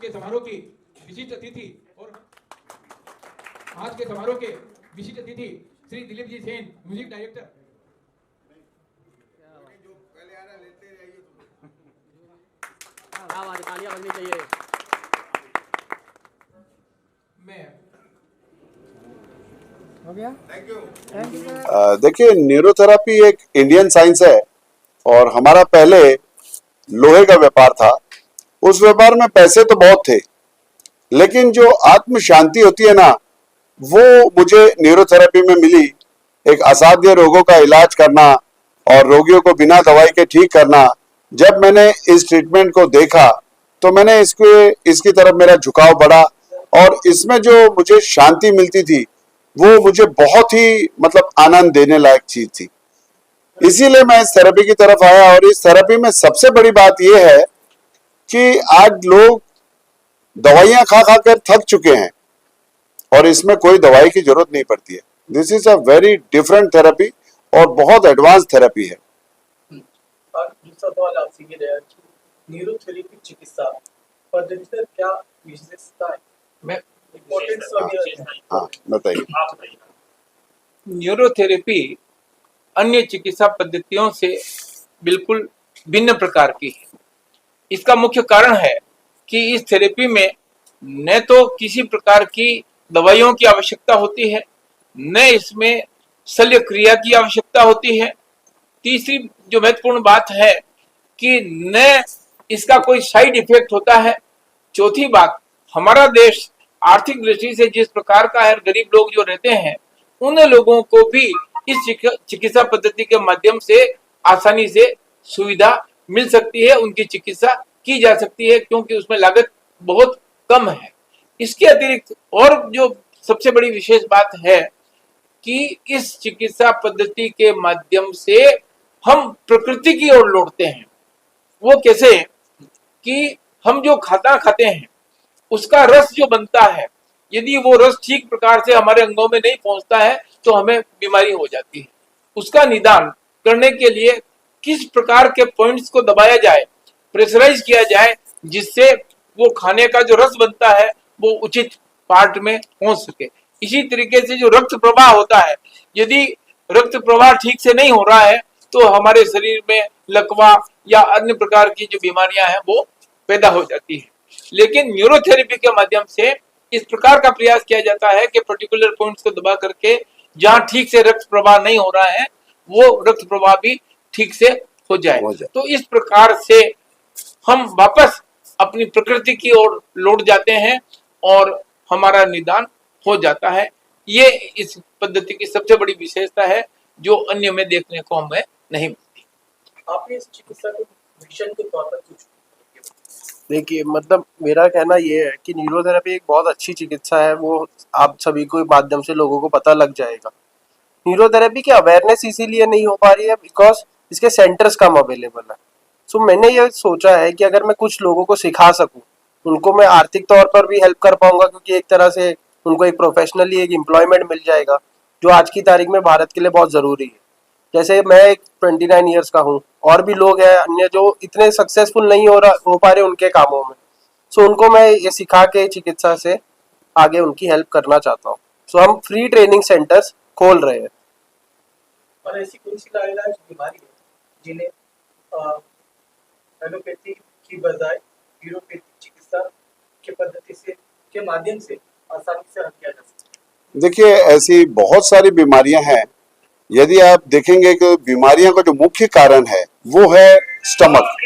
के समारोह की विशिष्ट अतिथि आज के समारोह के विशिष्ट अतिथि श्री दिलीप जी सेन, म्यूजिक डायरेक्टर। तालियां बजनी चाहिए। मैं हो गया। Thank you. देखिए, न्यूरोथेरेपी एक इंडियन साइंस है और हमारा पहले लोहे का व्यापार था। उस व्यापार में पैसे तो बहुत थे, लेकिन जो आत्म शांति होती है ना, वो मुझे न्यूरोथेरेपी में मिली। एक असाध्य रोगों का इलाज करना और रोगियों को बिना दवाई के ठीक करना। जब मैंने इस ट्रीटमेंट को देखा तो मैंने इसकी तरफ मेरा झुकाव बढ़ा और इसमें जो मुझे शांति मिलती थी वो मुझे बहुत ही मतलब आनंद देने लायक चीज थी। इसीलिए मैं इस थेरेपी की तरफ आया। और इस थेरेपी में सबसे बड़ी बात यह है कि आज लोग दवाइयां खा खा कर थक चुके हैं और इसमें कोई दवाई की जरूरत नहीं पड़ती है। This is a very different therapy और बहुत एडवांस थेरेपी है। और दूसरा सवाल आपसे ये है कि न्यूरोथेरेपी चिकित्सा पद्धति से क्या विशेषता है? मैं हाँ, बताइए। न्यूरोथेरेपी अन्य चिकित्सा पद्धतियों से बिल्कुल भिन्न प्रकार की है। इसका मुख्य कारण है कि इस थेरेपी में न तो किसी प्रकार की दवाइयों की आवश्यकता होती है, न इसमें शल्य क्रिया की आवश्यकता होती है। तीसरी जो महत्वपूर्ण बात है कि न इसका कोई साइड इफेक्ट होता है। चौथी बात, हमारा देश आर्थिक दृष्टि से जिस प्रकार का है, गरीब लोग जो रहते हैं उन लोगों को भी इस चिकित्सा पद्धति के माध्यम से आसानी से सुविधा मिल सकती है, उनकी चिकित्सा की जा सकती है, क्योंकि उसमें लागत बहुत कम है। इसके अतिरिक्त और जो सबसे बड़ी विशेष बात है कि इस चिकित्सा पद्धति के माध्यम से हम प्रकृति की ओर लौटते हैं। वो कैसे कि हम जो खाना खाते हैं उसका रस जो बनता है, यदि वो रस ठीक प्रकार से हमारे अंगों में नहीं पहुंचता है तो हमें बीमारी हो जाती है। उसका निदान करने के लिए किस प्रकार के पॉइंट्स को दबाया जाए, प्रेशराइज किया जाए, जिससे वो खाने का जो रस बनता है वो उचित पार्ट में पहुंच सके। इसी तरीके से जो रक्त प्रवाह होता है, यदि रक्त प्रवाह ठीक से नहीं हो रहा है तो हमारे शरीर में लकवा या अन्य प्रकार की जो बीमारियां हैं वो पैदा हो जाती है। लेकिन न्यूरोथेरेपी के माध्यम से इस प्रकार का प्रयास किया जाता है कि पर्टिकुलर पॉइंट्स को दबा करके जहां ठीक से रक्त प्रवाह नहीं हो रहा है वो रक्त प्रवाह भी ठीक से हो जाए। तो इस प्रकार से हम वापस अपनी प्रकृति की ओर लौट जाते हैं और हमारा निदान हो जाता है। ये इस पद्धति की सबसे बड़ी विशेषता है जो अन्य में देखने को हमें नहीं मिलती। आपने इस चिकित्सा को मिशन के तौर पर कुछ देखिए, मतलब मेरा कहना ये है कि न्यूरोथेरेपी एक बहुत अच्छी चिकित्सा है, वो आप सभी को माध्यम से लोगों को पता लग जाएगा। न्यूरोथेरेपी की अवेयरनेस इसीलिए नहीं हो पा रही है बिकॉज इसके सेंटर्स कम अवेलेबल है। सो मैंने ये सोचा है कि अगर मैं कुछ लोगों को सिखा सकूं, उनको मैं आर्थिक तौर पर भी हेल्प कर पाऊंगा, क्योंकि एक तरह से उनको एक प्रोफेशनली एक एम्प्लॉयमेंट मिल जाएगा, जो आज की तारीख में भारत के लिए बहुत ज़रूरी है। जैसे मैं एक 29 ईयर्स का हूँ, और भी लोग हैं अन्य जो इतने सक्सेसफुल नहीं हो पा रहे उनके कामों में। सो उनको मैं ये सिखा के चिकित्सा से आगे उनकी हेल्प करना चाहता हूँ। सो हम फ्री ट्रेनिंग सेंटर्स खोल रहे हैं। और ऐसी कौन सी लाइलाज बीमारी है जिन्हें एलोपैथी की बजाय न्यूरोपैथी चिकित्सा के पद्धति से के माध्यम से आसानी से हल किया जा सकता है? देखिए, ऐसी बहुत सारी बीमारियां हैं। यदि आप देखेंगे कि बीमारियों का जो मुख्य कारण है वो है स्टमक।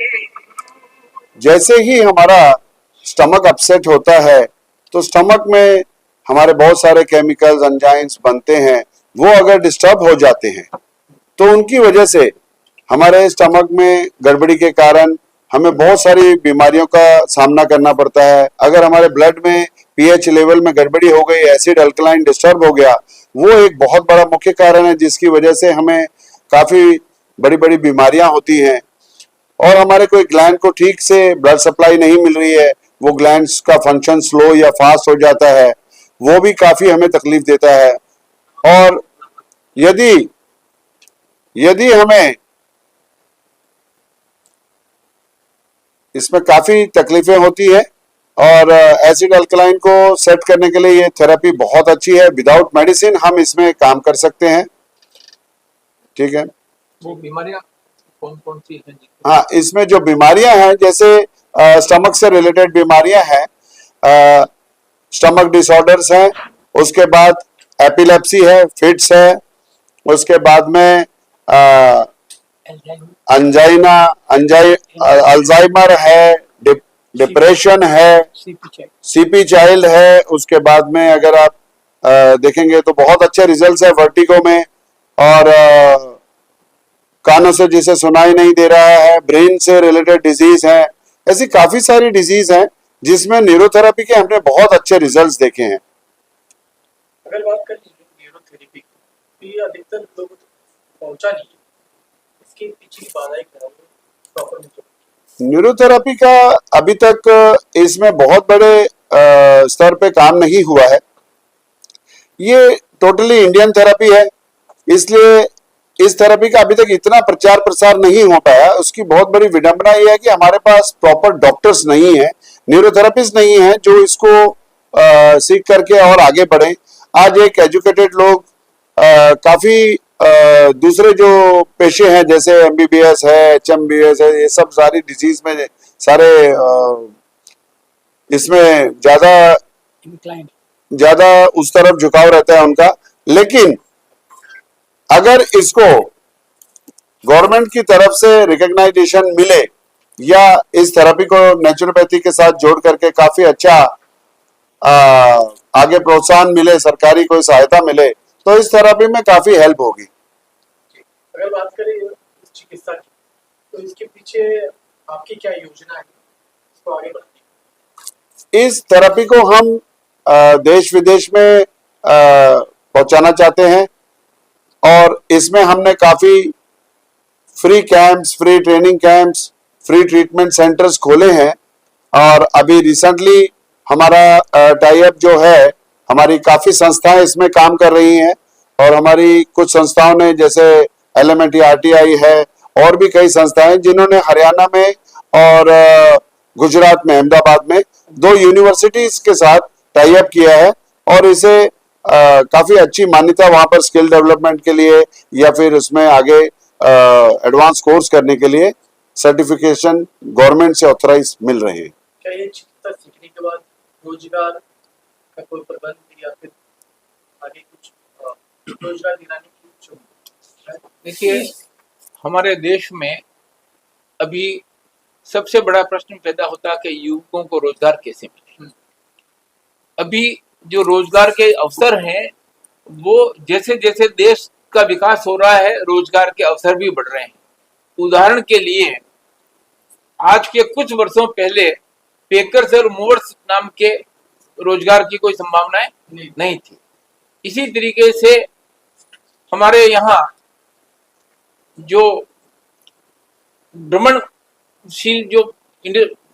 जैसे ही हमारा स्टमक अपसेट होता है तो स्टमक में हमारे बहुत सारे केमिकल्स, एंजाइम्स बनते हैं, वो अगर डिस्टर्ब हो जाते हैं तो उनकी वजह से हमारे स्टमक में गड़बड़ी के कारण हमें बहुत सारी बीमारियों का सामना करना पड़ता है। अगर हमारे ब्लड में पीएच लेवल में गड़बड़ी हो गई, एसिड अल्कलाइन डिस्टर्ब हो गया, वो एक बहुत बड़ा मुख्य कारण है जिसकी वजह से हमें काफी बड़ी बड़ी बीमारियां होती हैं। और हमारे कोई ग्लैंड को ठीक से ब्लड सप्लाई नहीं मिल रही है, वो ग्लैंड्स का फंक्शन स्लो या फास्ट हो जाता है, वो भी काफी हमें तकलीफ देता है। और यदि हमें इसमें काफी तकलीफें होती है और एसिड अल्कलाइन को सेट करने के लिए ये थेरेपी बहुत अच्छी है। विदाउट मेडिसिन हम इसमें काम कर सकते हैं। ठीक है। वो बीमारियां कौन कौन सी हैं? हाँ, इसमें जो बीमारियां हैं जैसे स्टमक से रिलेटेड बीमारियां हैं, स्टमक डिसऑर्डर्स हैं, उसके बाद एपिलेप्सी है, फिट्स है, उसके बाद में अंजाइना अल्जाइमर है, डिप्रेशन है, सीपी चाइल्ड है। उसके बाद में अगर आप देखेंगे तो बहुत अच्छे रिजल्ट्स है वर्टिगो में, और कानों से जिसे सुनाई नहीं दे रहा है, ब्रेन से रिलेटेड डिजीज है। ऐसी काफी सारी डिजीज हैं जिसमें न्यूरोथेरेपी के हमने बहुत अच्छे रिजल्ट्स देखे हैं। अगर बात करें न्यूरोथेरेपी की, ये अधिकतर लोगों तक पहुंचा नहीं है, इसके पीछे की बाधाएं क्या है? प्रॉपर न्यूरोथेरेपी का अभी तक इसमें बहुत बड़े स्तर पे काम नहीं हुआ है। ये टोटली इंडियन थेरेपी है, इसलिए इस थेरेपी का अभी तक इतना प्रचार प्रसार नहीं हो पाया। उसकी बहुत बड़ी विडंबना यह है कि हमारे पास प्रॉपर डॉक्टर्स नहीं है, न्यूरोथेरेपिस्ट नहीं है जो इसको सीख करके और आगे बढ़े। आज एक एजुकेटेड लोग काफी दूसरे जो पेशे हैं जैसे एमबीबीएस है, एचएमबीएस है, ये सब सारी डिजीज में सारे इसमें ज्यादा उस तरफ झुकाव रहता है उनका। लेकिन अगर इसको गवर्नमेंट की तरफ से रिकॉग्नाइजेशन मिले या इस थेरेपी को नेचुरोपैथी के साथ जोड़ करके काफी अच्छा आगे प्रोत्साहन मिले, सरकारी कोई सहायता मिले, तो इस थेरेपी में काफी हेल्प होगी। अगर बात करें इस चिकित्सा की, तो इसके पीछे आपकी क्या योजना है इसको आगे बढ़ाने? इस थेरेपी को हम देश विदेश में पहुंचाना चाहते हैं, और इसमें हमने काफी free camps, free training camps, free treatment centres खोले हैं। और अभी रिसेंटली हमारा टाई अप जो है, हमारी काफी संस्थाएं इसमें काम कर रही हैं, और हमारी कुछ संस्थाओं ने जैसे एलएमएटी आरटीआई है, और भी कई संस्थाएं जिन्होंने हरियाणा में और गुजरात में अहमदाबाद में 2 यूनिवर्सिटीज के साथ टाई अप किया है, और इसे काफी अच्छी मान्यता वहां पर स्किल डेवलपमेंट के लिए या फिर उसमें आगे एडवांस कोर्स करने के लिए सर्टिफिकेशन गवर्नमेंट से ऑथराइज मिल रहे हैं। क्या ये चिकित्सा सीखने के बाद रोजगार का कोई प्रबंध या फिर आगे कुछ रोजगार दिलाने की है? देखिए, हमारे देश में अभी सबसे बड़ा प्रश्न पैदा होता है कि युवकों को रोजगार कैसे मिले। अभी जो रोजगार के अवसर हैं, वो जैसे जैसे देश का विकास हो रहा है, रोजगार के अवसर भी बढ़ रहे हैं। उदाहरण के लिए, आज के कुछ वर्षों पहले पेकर्स और मूवर्स नाम के रोजगार की कोई संभावनाएं नहीं थी। इसी तरीके से हमारे यहाँ जो भ्रमणशील जो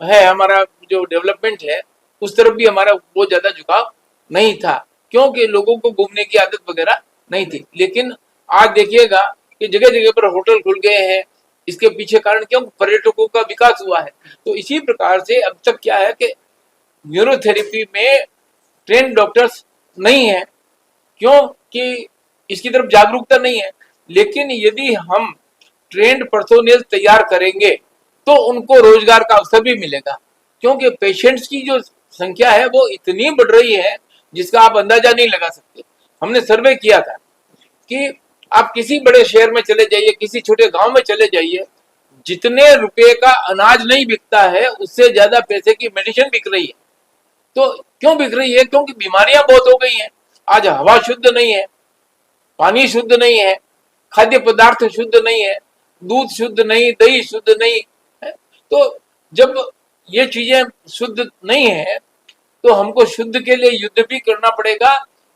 है, हमारा जो डेवलपमेंट है, उस तरफ भी हमारा बहुत ज्यादा झुकाव नहीं था, क्योंकि लोगों को घूमने की आदत वगैरह नहीं थी। लेकिन आज देखिएगा कि जगह जगह पर होटल खुल गए हैं। इसके पीछे कारण क्यों? पर्यटकों का विकास हुआ है। तो इसी प्रकार से अब तक क्या है कि न्यूरोथेरेपी में ट्रेन डॉक्टर्स नहीं है, क्योंकि इसकी तरफ जागरूकता नहीं है। लेकिन यदि हम ट्रेंड पर्सोनेल तैयार करेंगे तो उनको रोजगार का अवसर भी मिलेगा, क्योंकि पेशेंट्स की जो संख्या है वो इतनी बढ़ रही है जिसका आप अंदाजा नहीं लगा सकते। हमने सर्वे किया था कि आप किसी बड़े शहर में चले जाइए, किसी छोटे गांव में चले जाइए, जितने रुपए का अनाज नहीं बिकता है उससे ज्यादा पैसे की मेडिसिन बिक रही है। तो क्यों बिक रही है? क्योंकि बीमारियां बहुत हो गई हैं। आज हवा शुद्ध नहीं है, पानी शुद्ध नहीं है, खाद्य पदार्थ शुद्ध नहीं है, दूध शुद्ध नहीं, दही शुद्ध नहीं है। तो जब ये चीजें शुद्ध नहीं है तो हमको शुद्ध के लिए युद्ध भी करना पड़ेगा।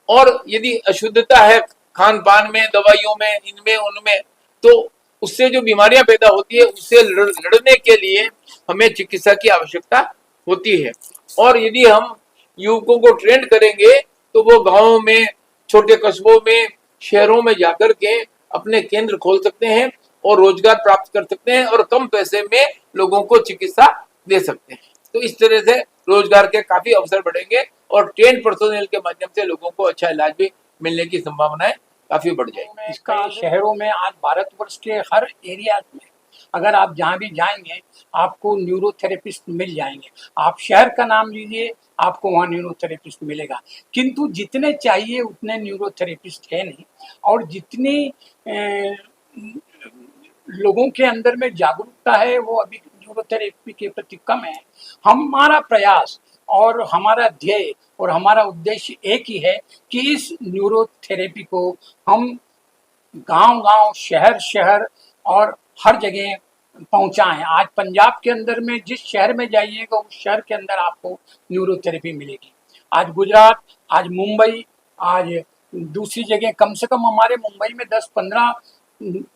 और यदि अशुद्धता है खान पान में, दवाइयों में, इनमें उनमें, तो उससे जो बीमारियां पैदा होती है उससे लड़ने के लिए हमें चिकित्सा की आवश्यकता होती है। और यदि हम युवकों को ट्रेंड करेंगे तो वो गांवों में, छोटे कस्बों में, शहरों में जाकर के अपने केंद्र खोल सकते हैं और रोजगार प्राप्त कर सकते हैं, और कम पैसे में लोगों को चिकित्सा दे सकते हैं। तो इस तरह से रोजगार के काफी अवसर बढ़ेंगे और ट्रेन पर्सोनेल के माध्यम से लोगों को अच्छा इलाज भी मिलने की संभावनाएं काफी बढ़ जाएगी। इसका शहरों में आज भारतवर्ष के हर एरिया में अगर आप जहाँ भी जाएंगे आपको न्यूरोथेरेपिस्ट मिल जाएंगे। आप शहर का नाम लीजिए, आपको वहाँ न्यूरोथेरेपिस्ट मिलेगा, किंतु जितने चाहिए उतने न्यूरोथेरेपिस्ट है नहीं। और जितनी लोगों के अंदर में जागरूकता है वो अभी न्यूरोथेरेपी के प्रति कम है। हमारा प्रयास और हमारा ध्येय और हमारा उद्देश्य एक ही है कि इस न्यूरोथेरेपी को हम गांव-गांव, शहर-शहर और हर जगह पहुंचाएं। आज पंजाब के अंदर में जिस शहर में जाइएगा उस शहर के अंदर आपको न्यूरोथेरेपी मिलेगी। आज गुजरात, आज मुंबई, आज दूसरी जगह, कम से कम हमारे मुंबई में 10-15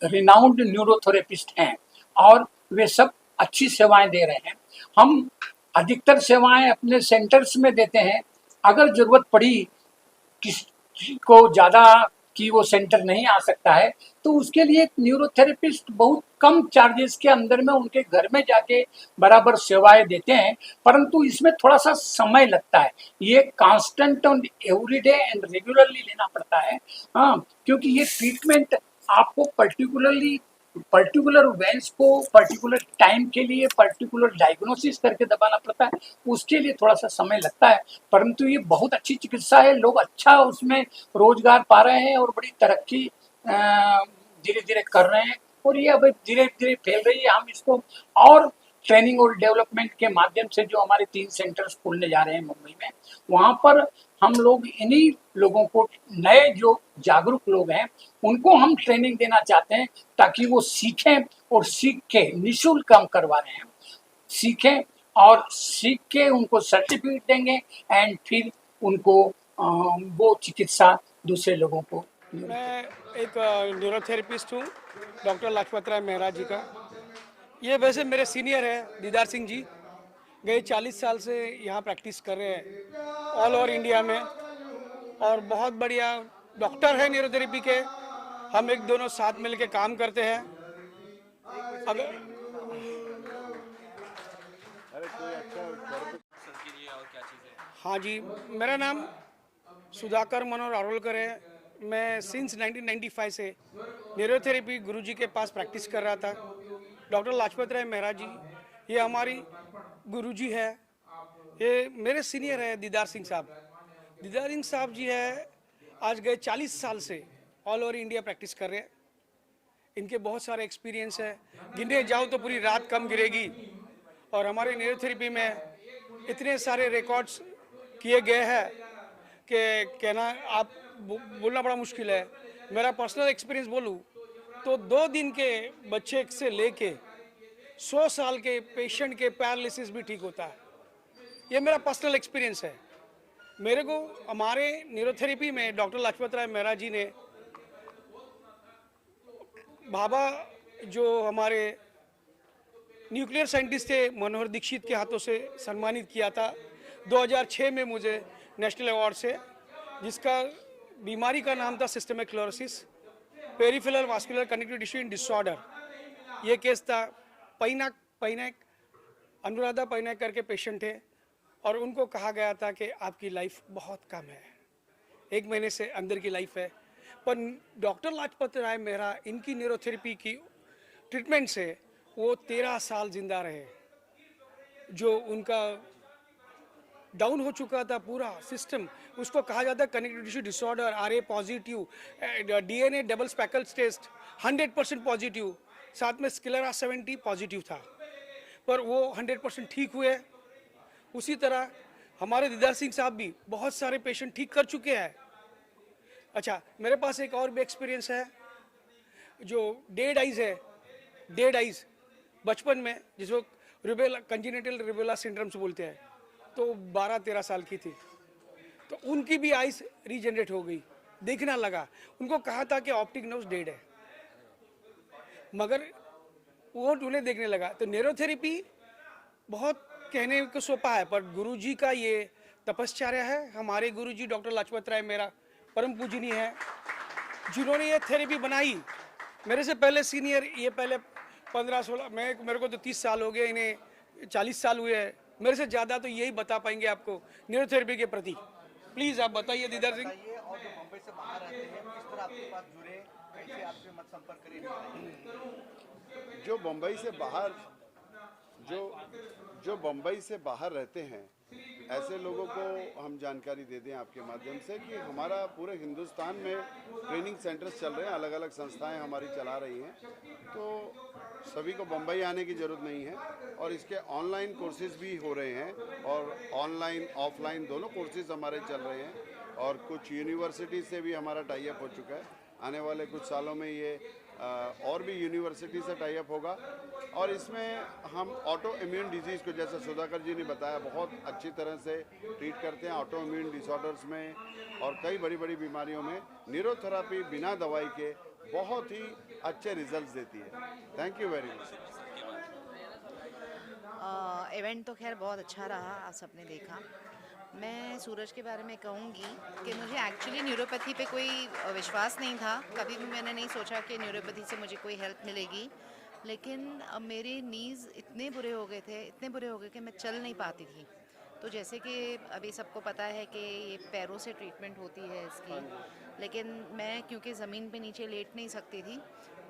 रिनाउंड न्यूरोथेरेपिस्ट हैं और वे सब अच्छी सेवाएं दे रहे हैं। हम अधिकतर सेवाएं अपने सेंटर्स में देते हैं। अगर जरूरत पड़ी किसी को ज़्यादा कि वो सेंटर नहीं आ सकता है तो उसके लिए न्यूरोथेरेपिस्ट बहुत कम चार्जेस के अंदर में उनके घर में जाके बराबर सेवाएं देते हैं। परंतु इसमें थोड़ा सा समय लगता है, ये कांस्टेंट और एवरीडे एंड रेगुलरली लेना पड़ता है। हाँ, क्योंकि ये ट्रीटमेंट आपको पर्टिकुलर वेंस को पर्टिकुलर टाइम के लिए पर्टिकुलर डायग्नोसिस करके दबाना पड़ता है, उसके लिए थोड़ा सा समय लगता है। परंतु ये बहुत अच्छी चिकित्सा है, लोग अच्छा उसमें रोजगार पा रहे हैं और बड़ी तरक्की धीरे धीरे कर रहे हैं और ये अब धीरे धीरे फैल रही है। हम इसको और ट्रेनिंग और डेवलपमेंट के माध्यम से जो हमारे 3 सेंटर्स खोलने जा रहे हैं मुंबई में, वहाँ पर हम लोग इन्हीं लोगों को, नए जो जागरूक लोग हैं उनको हम ट्रेनिंग देना चाहते हैं ताकि वो सीखें और सीख के, निःशुल्क काम करवा रहे हैं, सीखें और सीख के उनको सर्टिफिकेट देंगे एंड फिर उनको वो चिकित्सा दूसरे लोगों को। मैं एक न्यूरोथेरेपिस्ट हूँ, डॉक्टर लाजपत राय मेहरा जी का। ये वैसे मेरे सीनियर हैं दीदार सिंह जी, गए 40 साल से यहाँ प्रैक्टिस कर रहे हैं ऑल ओवर इंडिया में और बहुत बढ़िया डॉक्टर है न्यूरोथेरेपी के। हम एक दोनों साथ मिल के काम करते हैं। अगर हाँ जी, मेरा नाम सुधाकर मनोहर आरोलकर है। मैं सिंस 1995 से न्यूरोथेरेपी गुरुजी के पास प्रैक्टिस कर रहा था। डॉक्टर लाजपत राय मेहरा जी ये हमारी गुरुजी है। ये मेरे सीनियर है दीदार सिंह साहब। दीदार सिंह साहब जी है, आज गए 40 साल से ऑल ओवर इंडिया प्रैक्टिस कर रहे हैं। इनके बहुत सारे एक्सपीरियंस है, गिनने जाओ तो पूरी रात कम गिरेगी। और हमारे न्यूरोथेरेपी में इतने सारे रिकॉर्ड्स किए गए हैं कि कहना आप बोलना बड़ा मुश्किल है। मेरा पर्सनल एक्सपीरियंस बोलूँ तो 2 दिन के बच्चे से लेके 100 साल के पेशेंट के पैरालिसिस भी ठीक होता है। ये मेरा पर्सनल एक्सपीरियंस है। मेरे को हमारे न्यूरोथेरेपी में डॉक्टर लाजपत राय मेहरा जी ने बाबा जो हमारे न्यूक्लियर साइंटिस्ट थे मनोहर दीक्षित के हाथों से सम्मानित किया था 2006 में मुझे नेशनल अवार्ड से, जिसका बीमारी का नाम था systemic chlorosis, peripheral vascular connective tissue disorder. ये केस था। पैनाक अनुराधा पैनाक करके पेशेंट थे और उनको कहा गया था कि आपकी लाइफ बहुत कम है, 1 महीने से अंदर की लाइफ है। पर डॉक्टर लाजपत राय मेहरा इनकी न्यूरोथेरेपी की ट्रीटमेंट से वो 13 साल जिंदा रहे। जो उनका डाउन हो चुका था पूरा सिस्टम, उसको कहा जाता है connective tissue disorder, RA positive, DNA double speckles test 100% positive, साथ में स्क्लेरा 70 पॉजिटिव था, पर वो 100% ठीक हुए। उसी तरह हमारे दीदार सिंह साहब भी बहुत सारे पेशेंट ठीक कर चुके हैं। अच्छा, मेरे पास एक और भी एक्सपीरियंस है। जो डेड आइज है, डेड आइज बचपन में जिसको रुबेला कंजेनिटल रुबेला सिंड्रोम्स बोलते हैं, तो 12-13 साल की थी, तो उनकी भी आइज रीजनरेट हो गई, देखना लगा। उनको कहा था कि ऑप्टिक नर्व डेड है, मगर वो उन्हें देखने लगा। तो न्यूरोथेरेपी बहुत कहने को सोपा है, पर गुरुजी का ये तपश्चर्या है। हमारे गुरुजी डॉक्टर लाजपत राय मेरा परम पूजनीय है, जिन्होंने ये थेरेपी बनाई। मेरे से पहले सीनियर, ये पहले 15-16, मेरे को तो 30 साल हो गए, इन्हें 40 साल हुए हैं। मेरे से ज़्यादा तो यही बता पाएंगे आपको न्यूरोथेरेपी के प्रति। प्लीज़ आप बताइए दीदार सिंह। बताइए, और जो मुंबई से बाहर रहते हैं किस तरह आपके पास जुड़े, कैसे आपसे मत संपर्क करें, बताइए। जो बम्बई से बाहर जो बम्बई से बाहर रहते हैं, ऐसे लोगों को हम जानकारी दे दें आपके माध्यम से कि हमारा पूरे हिंदुस्तान में ट्रेनिंग सेंटर्स चल रहे हैं, अलग अलग संस्थाएं हमारी चला रही हैं, तो सभी को बम्बई आने की ज़रूरत नहीं है। और इसके ऑनलाइन कोर्सेज भी हो रहे हैं, और ऑनलाइन ऑफलाइन दोनों कोर्सेज हमारे चल रहे हैं, और कुछ यूनिवर्सिटी से भी हमारा टाई अप हो चुका है। आने वाले कुछ सालों में ये और भी यूनिवर्सिटी से टाई अप होगा। और इसमें हम ऑटो इम्यून डिजीज़ को, जैसे सुधाकर जी ने बताया, बहुत अच्छी तरह से ट्रीट करते हैं ऑटो इम्यून डिसऑर्डर्स में, और कई बड़ी बड़ी बीमारियों में न्यूरोथेरेपी बिना दवाई के बहुत ही अच्छे रिजल्ट्स देती है। Thank you very much. Event तो खैर बहुत अच्छा रहा, आप सबने देखा। मैं सूरज के बारे में कहूँगी कि मुझे एक्चुअली न्यूरोपैथी पे कोई विश्वास नहीं था, कभी भी मैंने नहीं सोचा कि न्यूरोपैथी से मुझे कोई हेल्प मिलेगी। लेकिन अब मेरे नीज़ इतने बुरे हो गए कि मैं चल नहीं पाती थी। तो जैसे कि अभी सबको पता है कि ये पैरों से ट्रीटमेंट होती है इसकी, लेकिन मैं क्योंकि ज़मीन पे नीचे लेट नहीं सकती थी,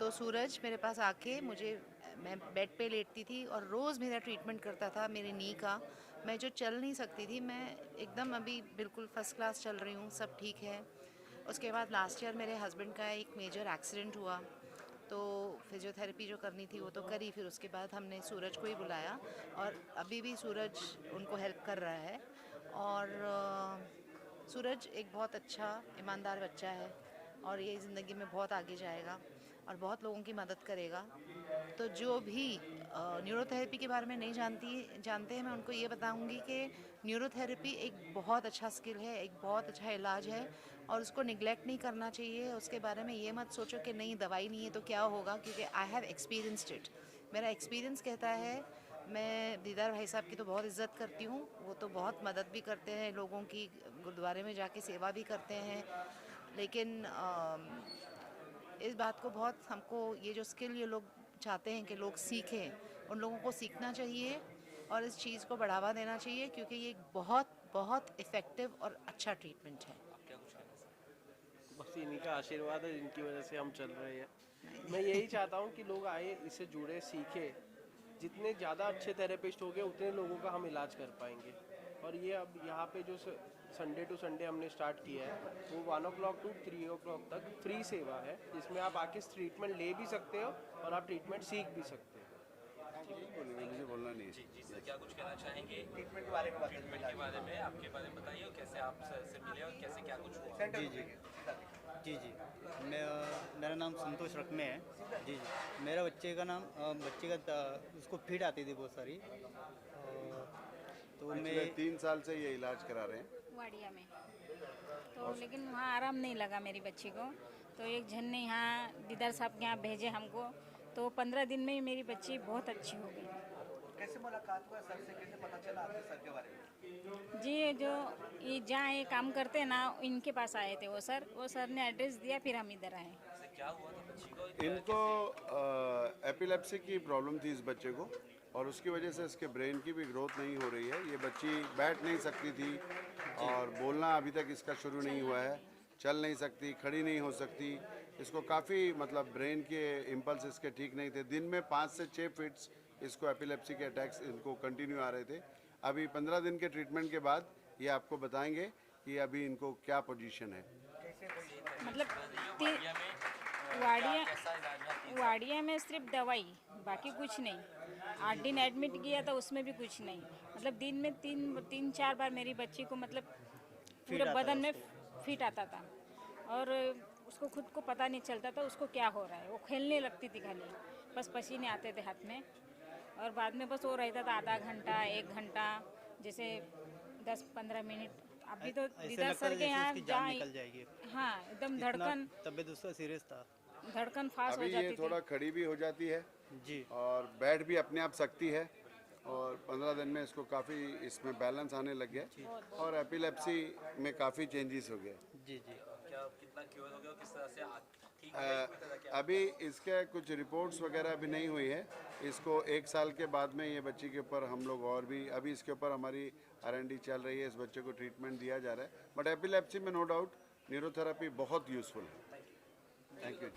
तो सूरज मेरे पास आके मैं बेड पे लेटती थी और रोज़ मेरा ट्रीटमेंट करता था मेरे नी का। मैं जो चल नहीं सकती थी, मैं एकदम अभी बिल्कुल फर्स्ट क्लास चल रही हूँ, सब ठीक है। उसके बाद लास्ट ईयर मेरे हस्बैंड का एक मेजर एक्सीडेंट हुआ, तो फिजियोथेरेपी जो करनी थी वो तो करी, फिर उसके बाद हमने सूरज को ही बुलाया, और अभी भी सूरज उनको हेल्प कर रहा है। और सूरज एक बहुत अच्छा ईमानदार बच्चा है, और ये ज़िंदगी में बहुत आगे जाएगा और बहुत लोगों की मदद करेगा। तो जो भी न्यूरोथेरेपी के बारे में नहीं जानते हैं, मैं उनको ये बताऊंगी कि न्यूरोथेरेपी एक बहुत अच्छा स्किल है, एक बहुत अच्छा इलाज है, और उसको निगलेक्ट नहीं करना चाहिए। उसके बारे में ये मत सोचो कि नहीं दवाई नहीं है तो क्या होगा, क्योंकि आई हैव एक्सपीरियंस्ड इट। मेरा एक्सपीरियंस कहता है, मैं दीदार भाई साहब की तो बहुत इज़्ज़त करती हूँ, वो तो बहुत मदद भी करते हैं लोगों की, गुरुद्वारे में जाके सेवा भी करते हैं। लेकिन इस बात को बहुत, हमको ये जो स्किल ये लोग चाहते हैं कि लोग सीखें, उन लोगों को सीखना चाहिए और इस चीज़ को बढ़ावा देना चाहिए, क्योंकि ये एक बहुत बहुत इफ़ेक्टिव और अच्छा ट्रीटमेंट है। बस इन्हीं का आशीर्वाद है जिनकी वजह से हम चल रहे हैं। मैं यही चाहता हूँ कि लोग आए, इससे जुड़े, सीखें। जितने ज़्यादा अच्छे थेरेपिस्ट होंगे उतने लोगों का हम इलाज कर पाएंगे। और ये अब यहाँ पे जो संडे टू संडे हमने स्टार्ट किया है, वो 1 o'clock to 3 o'clock तक फ्री सेवा है, जिसमें आप आके ट्रीटमेंट ले भी सकते हो और आप ट्रीटमेंट सीख भी सकते हो। मुझे बोलना नहीं है। जी सर, क्या कुछ कहना चाहेंगे ट्रीटमेंट के बारे में बताइए। ट्रीटमेंट के बारे में, आपके बारे में बताइए, और कैसे आप से मिले और कैसे क्या कुछ हुआ। सेंटर जी मेरा नाम संतोष रकमे है। जी मेरा बच्चे का उसको फीड आती थी बहुत सारी, तो मैं 3 साल से ये इलाज करा रहे हैं वाडिया में। तो लेकिन वहाँ आराम नहीं लगा मेरी बच्ची को, तो एक जन ने यहाँ दीदार साहब के यहाँ भेजे हमको, तो 15 दिन में ही मेरी बच्ची बहुत अच्छी हो गई। कैसे मुलाकात हुआ सर से, कैसे पता चला आपके सर के बारे में? जी, जो ये जहाँ ये काम करते हैं ना, इनके पास आए थे वो सर ने एड्रेस दिया, फिर हम इधर आए। क्या हुआ था बच्ची को? इनको एपिलेप्सी की प्रॉब्लम थी इस बच्चे को, और उसकी वजह से इसके ब्रेन की भी ग्रोथ नहीं हो रही है। ये बच्ची बैठ नहीं सकती थी, और बोलना अभी तक इसका शुरू नहीं हुआ है, चल नहीं सकती, खड़ी नहीं हो सकती। इसको काफ़ी मतलब ब्रेन के इम्पल्स इसके ठीक नहीं थे। दिन में 5 से 6 फिट्स इसको एपिलेप्सी के अटैक्स इनको कंटिन्यू आ रहे थे। अभी 15 दिन के ट्रीटमेंट के बाद ये आपको बताएंगे कि अभी इनको क्या पोजीशन है। मतलब वाडिया में सिर्फ दवाई, बाकी कुछ नहीं। 8 दिन एडमिट किया था, उसमें भी कुछ नहीं। मतलब दिन में 3-4 बार मेरी बच्ची को मतलब पूरे बदन में फिट आता था, और उसको खुद को पता नहीं चलता था उसको क्या हो रहा है। वो खेलने लगती थी खाली, बस पसीने आते थे हाथ में, और बाद में बस वो रहता था आधा घंटा 1 घंटा, जैसे 10-15 मिनट। अभी तो दीदार सर के यहाँ निकल जाएगी। हाँ, एकदम धड़कन, तबीयत उसका सीरियस था, धड़कन फास्ट हो अभी जाती ये थोड़ा थी। खड़ी भी हो जाती है जी, और बैठ भी अपने आप सकती है, और 15 दिन में इसको काफ़ी इसमें बैलेंस आने लग गया, और एपिलेप्सी में काफ़ी चेंजेस हो गए। जी क्या कितना क्योर हो गया, किस तरह से अभी इसके कुछ रिपोर्ट्स वगैरह अभी नहीं हुई है। इसको 1 साल के बाद में ये बच्ची के ऊपर हम लोग और भी अभी इसके ऊपर हमारी R&D चल रही है। इस बच्चे को ट्रीटमेंट दिया जा रहा है, बट एपिलेप्सी में नो डाउट न्यूरोथेरेपी बहुत यूजफुल है। Thank you.